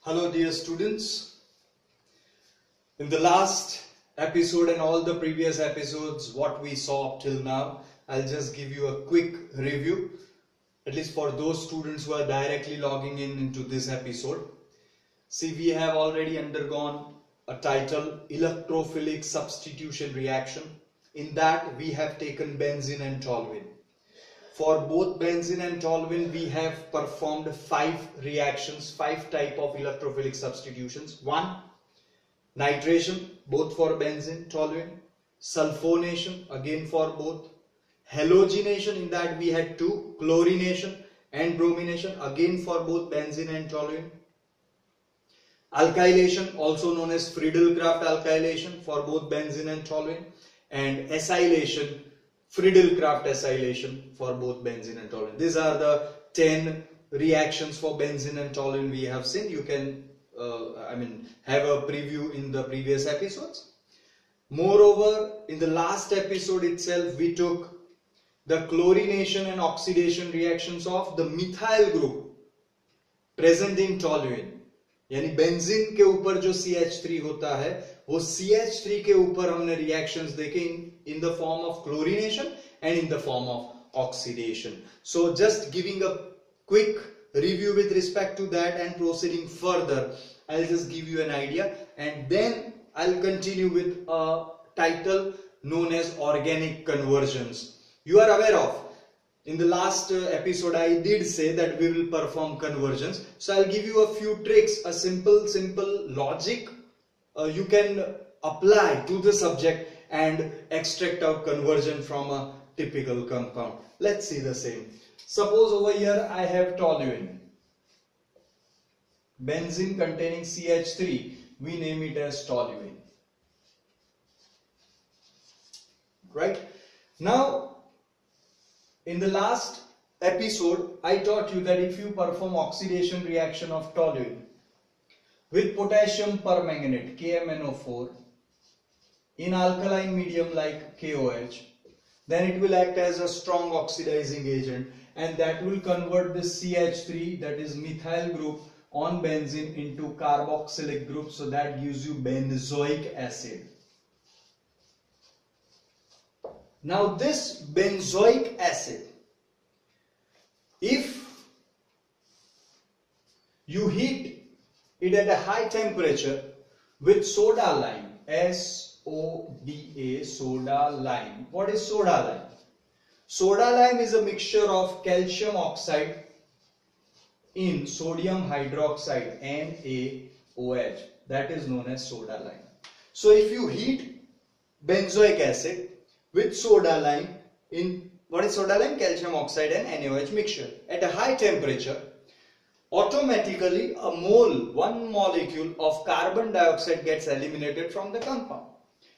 Hello dear students. In the last episode and all the previous episodes, what we saw up till now, I'll just give you a quick review, at least for those students who are directly logging in into this episode. See, we have already undergone a title, electrophilic substitution reaction. In that we have taken benzene and toluene. For both benzene and toluene, we have performed 5 reactions, 5 type of electrophilic substitutions. 1. Nitration, both for benzene, toluene. Sulfonation, again for both. Halogenation, in that we had 2. Chlorination and bromination, again for both benzene and toluene. Alkylation, also known as Friedel-Crafts alkylation for both benzene and toluene. And acylation, Friedel-Crafts acylation for both benzene and toluene. These are the 10 reactions for benzene and toluene we have seen. You can have a preview in the previous episodes. Moreover, in the last episode itself, we took the chlorination and oxidation reactions of the methyl group present in toluene. यानी benzene के ऊपर जो CH3 होता है, वो CH3 के ऊपर हमने reactions देखे in the form of chlorination and in the form of oxidation. So just giving a quick review with respect to that and proceeding further, I'll just give you an idea and then I'll continue with a title known as organic conversions. You are aware of, in the last episode I did say that we will perform conversions. So I'll give you a few tricks, a simple logic you can apply to the subject and extract out conversion from a typical compound. Let's see the same. Suppose over here I have toluene. Benzene containing CH3. We name it as toluene. Right? Now, in the last episode, I taught you that if you perform oxidation reaction of toluene with potassium permanganate, KMnO4, in alkaline medium like KOH, then it will act as a strong oxidizing agent and that will convert this CH3, that is methyl group, on benzene into carboxylic group, so that gives you benzoic acid. Now this benzoic acid, if you heat it at a high temperature with soda lime, SODA, soda lime. What is soda lime? Soda lime is a mixture of calcium oxide in sodium hydroxide, NaOH. That is known as soda lime. So if you heat benzoic acid with soda lime in, what is soda lime? Calcium oxide and NaOH mixture at a high temperature, automatically one molecule of carbon dioxide gets eliminated from the compound.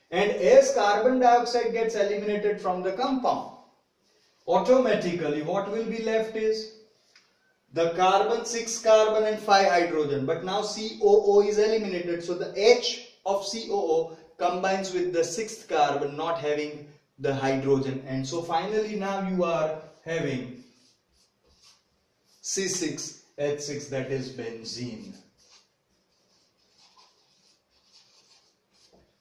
And as carbon dioxide gets eliminated from the compound, automatically what will be left is the carbon, 6 carbon and 5 hydrogen. But now COO is eliminated, so the H of COO combines with the 6th carbon, not having the hydrogen, and so finally now you are having C6H6, that is benzene.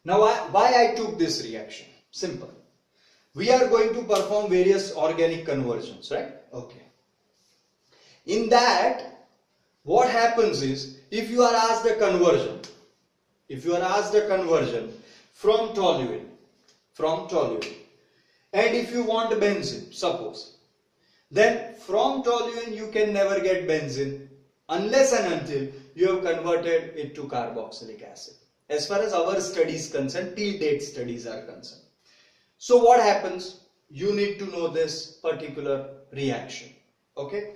Now why I took this reaction? Simple. We are going to perform various organic conversions, right? Okay. In that, what happens is, if you are asked the conversion, from toluene, and if you want benzene, suppose, then from toluene you can never get benzene unless and until you have converted it to carboxylic acid. As far as our studies concerned, till date studies are concerned. So what happens? You need to know this particular reaction. Okay.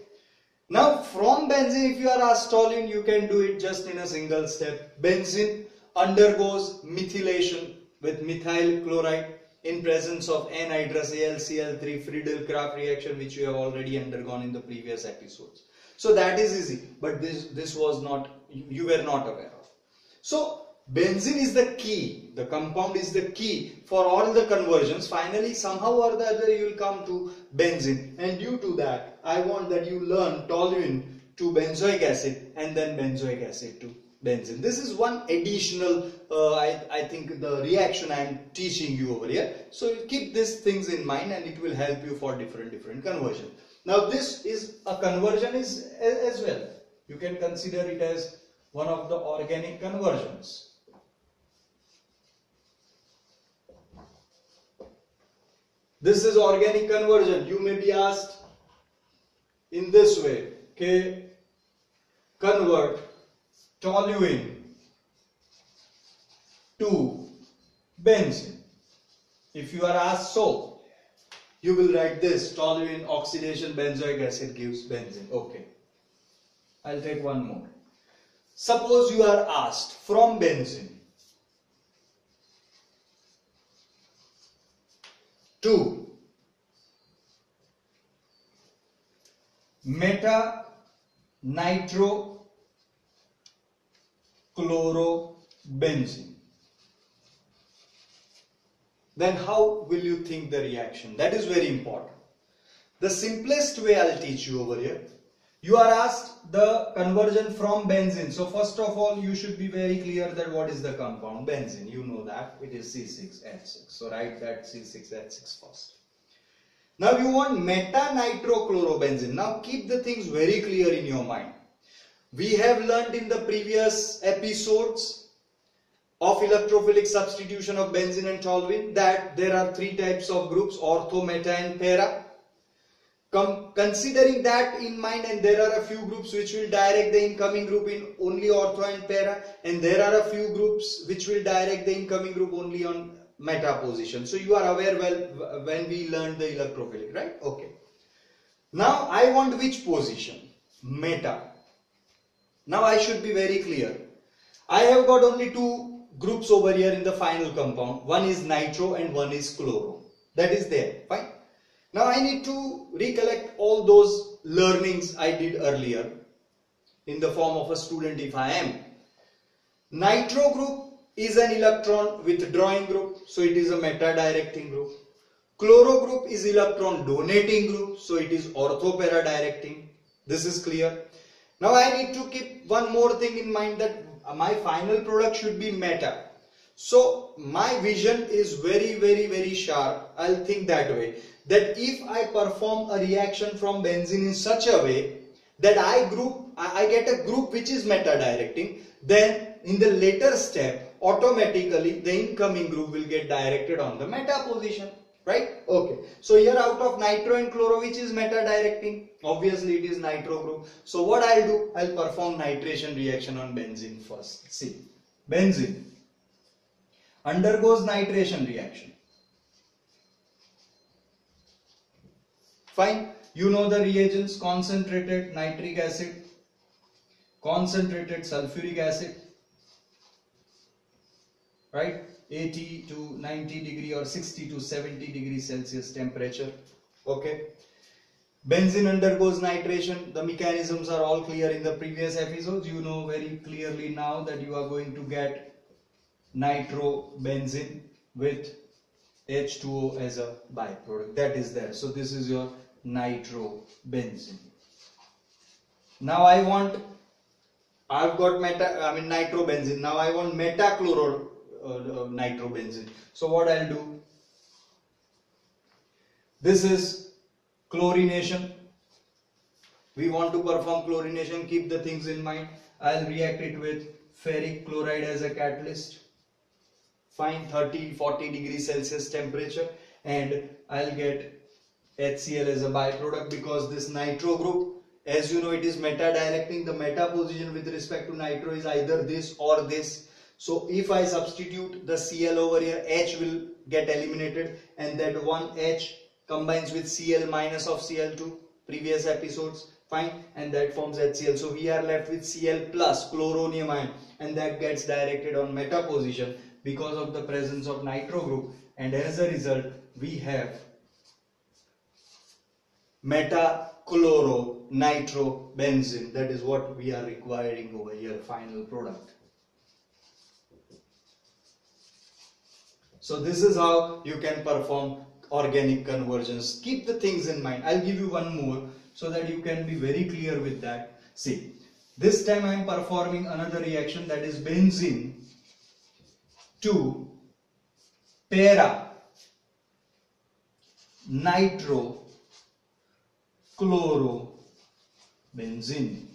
Now from benzene, if you are asked toluene, you can do it just in a single step. Benzene undergoes methylation with methyl chloride in presence of anhydrous AlCl3 Friedel-Crafts reaction, which you have already undergone in the previous episodes. So that is easy, but this was not, you were not aware of. So benzene is the key, the compound is the key for all the conversions. Finally, somehow or the other you will come to benzene, and due to that I want that you learn toluene to benzoic acid and then benzoic acid to benzene. This is one additional, I think, the reaction I am teaching you over here. So keep these things in mind and it will help you for different conversions. Now this is a conversion as well. You can consider it as one of the organic conversions. This is organic conversion. You may be asked in this way, okay, convert toluene to benzene. If you are asked so, you will write this: toluene oxidation benzoic acid gives benzene. Okay, I'll take one more. Suppose you are asked from benzene to meta nitro chlorobenzene. Then how will you think the reaction? That is very important. The simplest way I'll teach you over here. You are asked the conversion from benzene. So first of all, you should be very clear that what is the compound benzene. You know that it is C6H6. So write that C6H6 first. Now you want meta-nitrochlorobenzene. Now keep the things very clear in your mind. We have learned in the previous episodes of electrophilic substitution of benzene and toluene that there are three types of groups: ortho, meta and para. Considering that in mind, and there are a few groups which will direct the incoming group in only ortho and para, and there are a few groups which will direct the incoming group only on meta position. So you are aware well when we learned the electrophilic, right? Okay. Now I want which position? Meta. Now I should be very clear. I have got only two groups over here in the final compound. One is nitro and one is chloro. That is there. Fine. Now I need to recollect all those learnings I did earlier in the form of a student if I am. Nitro group is an electron withdrawing group, so it is a meta-directing group. Chloro group is electron donating group, so it is ortho-para directing. This is clear. Now I need to keep one more thing in mind, that my final product should be meta. So my vision is very sharp. I'll think that way, that if I perform a reaction from benzene in such a way that I get a group which is meta directing, then in the later step automatically the incoming group will get directed on the meta position, right? Okay, so here out of nitro and chloro, which is meta directing? Obviously it is nitro group. So what I'll do, I'll perform nitration reaction on benzene first. See, benzene undergoes nitration reaction. Fine, you know the reagents: concentrated nitric acid, concentrated sulfuric acid, right? 80 to 90 degree or 60 to 70 degree Celsius temperature. Okay. Benzene undergoes nitration. The mechanisms are all clear in the previous episodes. You know very clearly now that you are going to get nitrobenzene with H2O as a byproduct. That is there. So this is your nitrobenzene. Now I've got nitrobenzene. Now I want metachloro nitrobenzene. So what I'll do? This is chlorination. We want to perform chlorination. Keep the things in mind. I'll react it with ferric chloride as a catalyst. Fine, 30-40 degrees Celsius temperature, and I'll get HCl as a byproduct, because this nitro group, as you know, it is meta directing. The meta position with respect to nitro is either this or this. So if I substitute the Cl over here, H will get eliminated, and that one H combines with Cl minus of Cl2, previous episodes. Fine, and that forms HCl. So we are left with Cl plus chloronium ion, and that gets directed on meta position because of the presence of nitro group, and as a result we have meta-chloro-nitrobenzene. That is what we are requiring over here, final product. So this is how you can perform organic conversions. Keep the things in mind. I'll give you one more so that you can be very clear with that. See, this time I am performing another reaction, that is benzene to para nitro chloro benzene.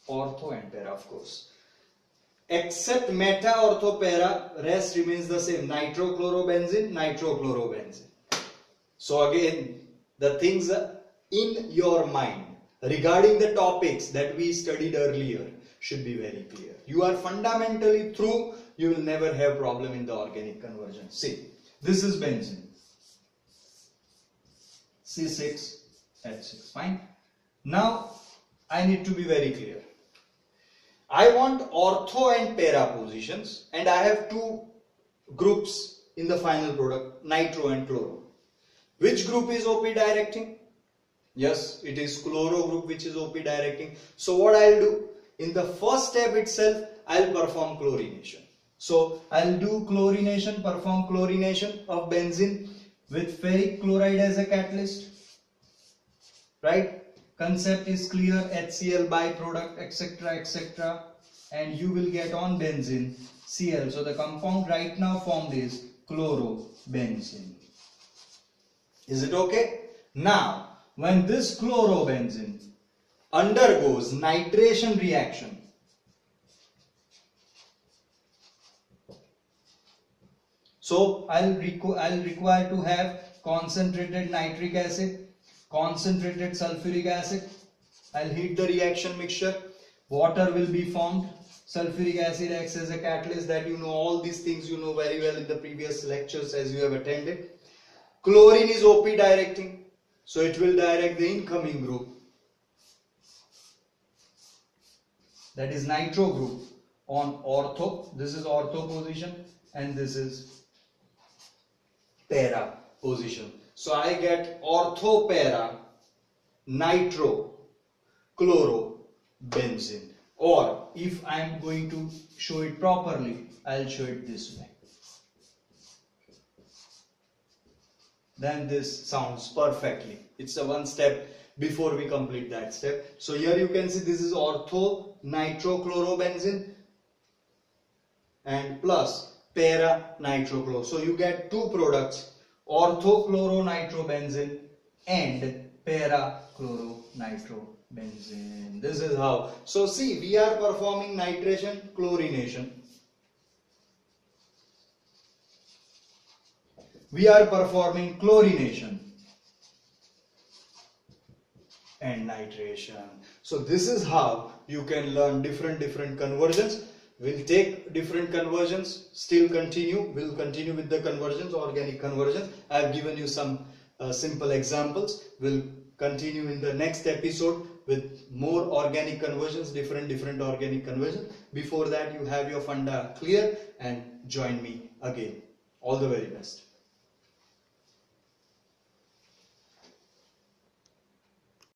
Ortho and para, of course. Except meta ortho para, rest remains the same. Nitrochlorobenzene, nitrochlorobenzene. So again, the things in your mind regarding the topics that we studied earlier should be very clear. You are fundamentally through, you will never have problem in the organic conversion. See, this is benzene. C6H6, fine. Now, I need to be very clear. I want ortho and para positions, and I have two groups in the final product, nitro and chloro. Which group is OP directing? Yes, it is chloro group which is OP directing. So what I'll do, in the first step itself, I'll perform chlorination. So I'll do chlorination, perform chlorination of benzene with ferric chloride as a catalyst. Right? Concept is clear, HCl byproduct, etc., etc., and you will get on benzene Cl. So the compound right now formed is chlorobenzene. Is it okay? Now, when this chlorobenzene undergoes nitration reaction, so I'll require to have concentrated nitric acid, concentrated sulfuric acid. I'll heat the reaction mixture. Water will be formed. Sulfuric acid acts as a catalyst, that you know, all these things you know very well in the previous lectures as you have attended. Chlorine is OP directing, so it will direct the incoming group, that is nitro group, on ortho. This is ortho position and this is para position. So I get ortho para nitro chlorobenzene, or if I am going to show it properly, I'll show it this way. Then this sounds perfectly. It's a one step before we complete that step. So here you can see this is ortho nitrochlorobenzene and plus para nitrochloro. So you get two products, orthochloronitrobenzene and para-chloronitrobenzene. This is how. So see, we are performing nitration, chlorination. We are performing chlorination and nitration. So this is how you can learn different conversions. We'll take different conversions, still continue. We'll continue with the conversions, organic conversions. I have given you some simple examples. We'll continue in the next episode with more organic conversions, different organic conversions. Before that, you have your funda clear and join me again. All the very best.